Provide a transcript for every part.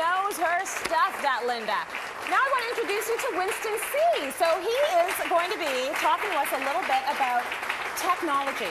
knows her stuff, that Linda. Now I want to introduce you to Winston Sih. So he is going to be talking to us a little bit about technology,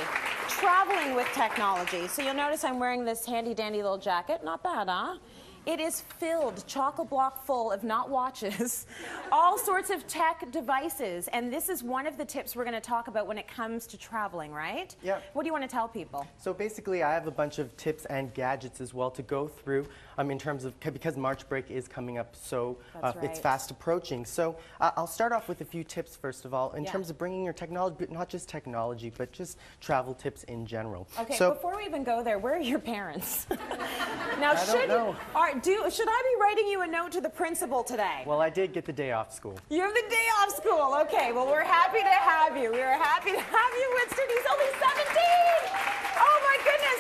traveling with technology. So you'll notice I'm wearing this handy-dandy little jacket. Not bad, huh? It is filled, chock-a-block full of not watches, all sorts of tech devices. And this is one of the tips we're going to talk about when it comes to traveling, right? Yeah. What do you want to tell people? So basically, I have a bunch of tips and gadgets as well to go through in terms of, because March break is coming up, so it's fast approaching. So I'll start off with a few tips, first of all, in terms of bringing your technology, but not just technology, but just travel tips in general. Okay, so, before we even go there, where are your parents? Now, I don't know. All right, should I be writing you a note to the principal today? Well, I did get the day off school. You have the day off school. Okay, well, we're happy to have you. We are happy to have you, Winston. He's only 17. Oh, my goodness.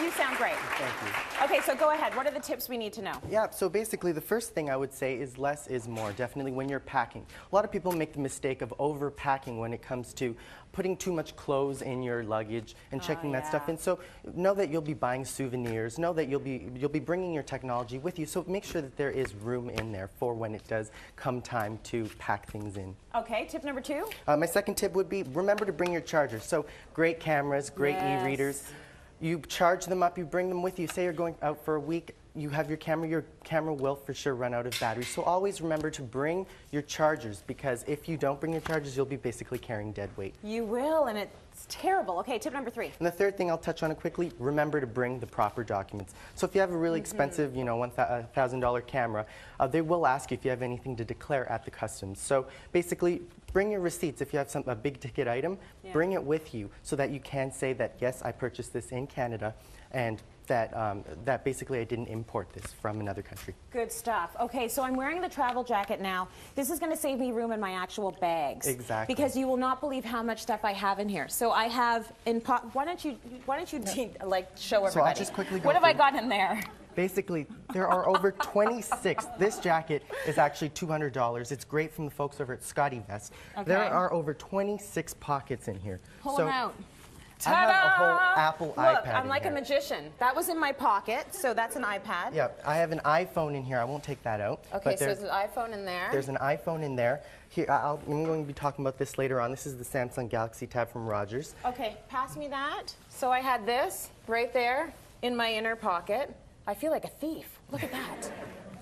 You sound great. Thank you. Okay, so go ahead. What are the tips we need to know? Yeah, so basically the first thing I would say is less is more, definitely when you're packing. A lot of people make the mistake of overpacking when it comes to putting too much clothes in your luggage and checking that stuff in. So know that you'll be buying souvenirs, know that you'll be bringing your technology with you, so make sure that there is room in there for when it does come time to pack things in. Okay, tip number 2? My second tip would be remember to bring your chargers. So great cameras, great e-readers. You charge them up, you bring them with you. Say you're going out for a week, you have your camera will for sure run out of battery. So always remember to bring your chargers, because if you don't bring your chargers, you'll be basically carrying dead weight. You will, and it's terrible. Okay, tip number 3. And the third thing I'll touch on it quickly, remember to bring the proper documents. So if you have a really expensive, you know, $1,000 camera, they will ask you if you have anything to declare at the customs. So basically, bring your receipts. If you have a big ticket item, bring it with you so that you can say that, yes, I purchased this in Canada, and that basically I didn't import this from another country. Good stuff. Okay, so I'm wearing the travel jacket now. This is going to save me room in my actual bags. Exactly. Because you will not believe how much stuff I have in here. So I have in why don't you like show everybody? So I'll just quickly go What have I got in there? Basically, there are over 26. This jacket is actually $200. It's great from the folks over at Scotty Vest. Okay. There are over 26 pockets in here. Pull them out. I have a whole Apple iPad. Look, I'm like a magician. That was in my pocket, so that's an iPad. Yeah, I have an iPhone in here. I won't take that out. Okay, so there's an iPhone in there. There's an iPhone in there. Here, I'm going to be talking about this later on. This is the Samsung Galaxy Tab from Rogers. Okay, pass me that. So I had this right there in my inner pocket. I feel like a thief. Look at that.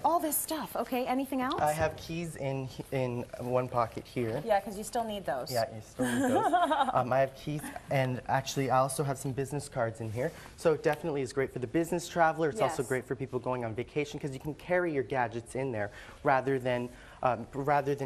All this stuff. Okay, anything else? I have keys in one pocket here. Yeah, because you still need those. Yeah, you still need those. I have keys, and actually I also have some business cards in here. So it definitely is great for the business traveler. It's also great for people going on vacation, because you can carry your gadgets in there rather than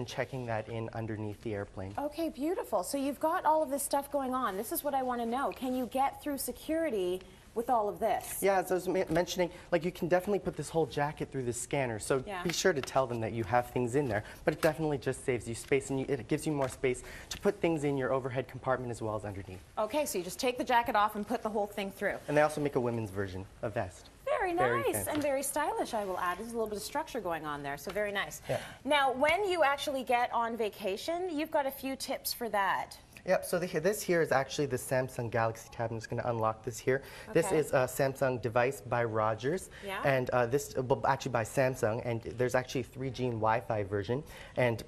checking that in underneath the airplane. Okay, beautiful. So you've got all of this stuff going on. This is what I want to know. Can you get through security with all of this? Yeah, as I was mentioning, like, you can definitely put this whole jacket through the scanner, so be sure to tell them that you have things in there, but it definitely just saves you space, and it gives you more space to put things in your overhead compartment as well as underneath. Okay, so you just take the jacket off and put the whole thing through. And they also make a women's version, a vest. Very nice, and very stylish, I will add. There's a little bit of structure going on there, so very nice. Yeah. Now, when you actually get on vacation, you've got a few tips for that. Yep, so this here is actually the Samsung Galaxy Tab. I'm just going to unlock this here. Okay. This is a Samsung device by Rogers, and this actually by Samsung, and there's actually a 3G and Wi-Fi version, and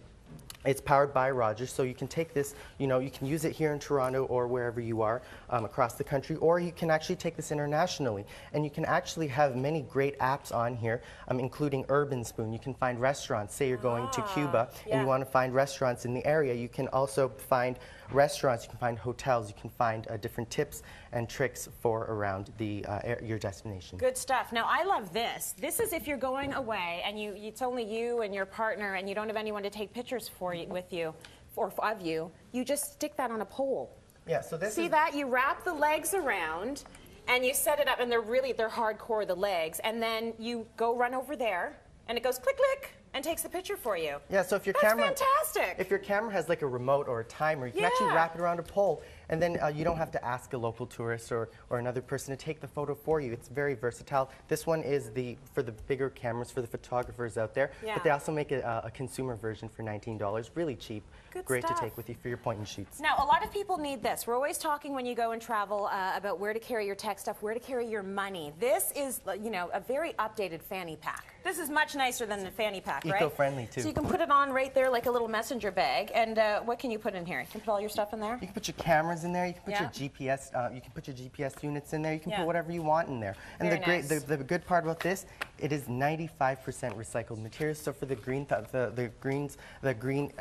it's powered by Rogers, so you can take this, you know, you can use it here in Toronto or wherever you are across the country, or you can actually take this internationally. And you can actually have many great apps on here, including Urban Spoon. You can find restaurants. Say you're going to Cuba and you want to find restaurants in the area. You can also find restaurants, you can find hotels, you can find different tips and tricks for around your destination. Good stuff. Now, I love this. This is if you're going away and it's only you and your partner and you don't have anyone to take pictures with you, or of you, you just stick that on a pole. Yeah, so this See that? You wrap the legs around and you set it up, and they're hardcore, the legs, and then you go run over there and it goes click, click, and takes the picture for you. Yeah, so if your camera... That's fantastic! If your camera has like a remote or a timer, you can actually wrap it around a pole, And then you don't have to ask a local tourist or another person to take the photo for you. It's very versatile. This one is for the bigger cameras for the photographers out there, but they also make a consumer version for $19, really cheap. Good Great stuff. to take with you for your point and shoots. Now, a lot of people need this. We're always talking when you go and travel about where to carry your tech stuff, where to carry your money. This is, you know, a very updated Fanny Pack. This is much nicer than the Fanny Pack, right? Eco-friendly, too. So you can put it on right there like a little messenger bag. And what can you put in here? You can put all your stuff in there? You can put your cameras in there. You can put your GPS. You can put your GPS units in there. You can put whatever you want in there. And the good part about this, it is 95% recycled materials. So for the green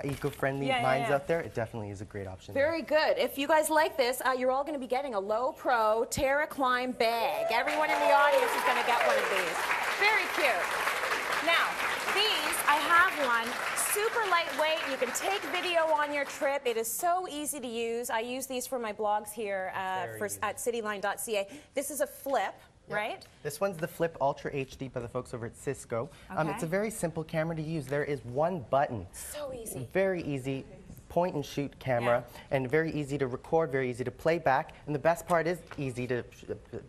eco-friendly minds out there, it definitely is a great option. Very good. If you guys like this, you're all going to be getting a Low Pro Terra Climb bag. Everyone in the audience is going to get one of these. Very cute. Now, these, I have one, super lightweight. You can take video on your trip. It is so easy to use. I use these for my blogs here at cityline.ca. This is a flip. Yep. Right? This one's the Flip Ultra HD by the folks over at Cisco. It's a very simple camera to use. There is one button. So easy. Very easy. Point and shoot camera, and very easy to record, very easy to play back, and the best part is easy to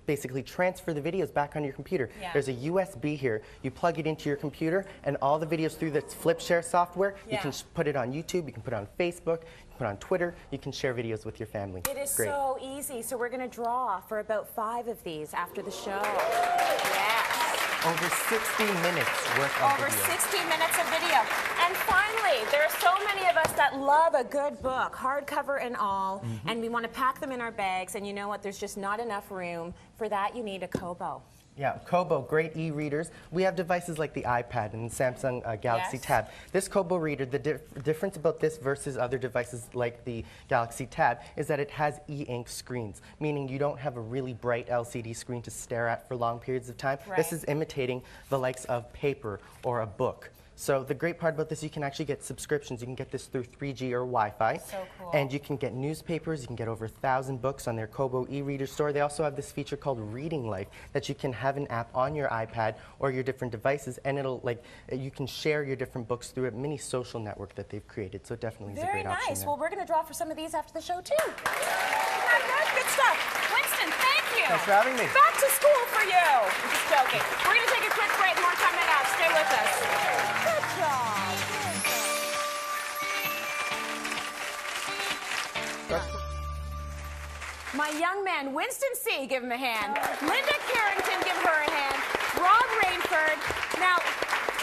basically transfer the videos back on your computer. There's a USB here. You plug it into your computer, and all the videos through this Flip Share software, you can put it on YouTube, you can put it on Facebook, you can put it on Twitter, you can share videos with your family. It is so easy. So we're going to draw for about 5 of these after the show. Yes. Over 60 minutes worth of video. Over 60 minutes of video. And finally, there are so many of us that love a good book, hardcover and all, and we want to pack them in our bags, and you know what, there's just not enough room. For that, you need a Kobo. Yeah, Kobo, great e-readers. We have devices like the iPad and the Samsung Galaxy Tab. This Kobo Reader, the difference about this versus other devices like the Galaxy Tab is that it has e-ink screens, meaning you don't have a really bright LCD screen to stare at for long periods of time. This is imitating the likes of paper or a book. So the great part about this, you can actually get subscriptions. You can get this through 3G or Wi-Fi. So cool. And you can get newspapers. You can get over 1,000 books on their Kobo e-reader store. They also have this feature called Reading Life that you can have an app on your iPad or your different devices, and it'll you can share your different books through a mini social network that they've created. So it definitely is a great option. Very nice. There. Well, we're going to draw for some of these after the show too. Isn't that good? Good stuff. Winston, thank you. Thanks for having me. Back to school for you. I'm just joking. We're going to take a quick break. More coming up. Stay with us. Good job. My young man, Winston Sih, give him a hand. Linda Carrington, give her a hand. Rob Rainford. Now,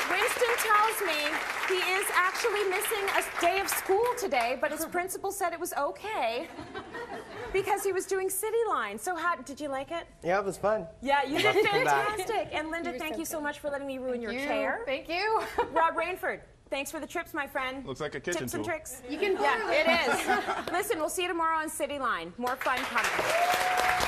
Winston tells me he is actually missing a day of school today, but his principal said it was okay because he was doing CityLine. So how did you like it? Yeah, it was fun. Yeah, you did fantastic. And Linda, thank you so much for letting me ruin your chair. Thank you. Rob Rainford, thanks for the trips, my friend. Looks like a kitchen Tips tool. and tricks. You can it is. Listen, we'll see you tomorrow on CityLine. More fun coming.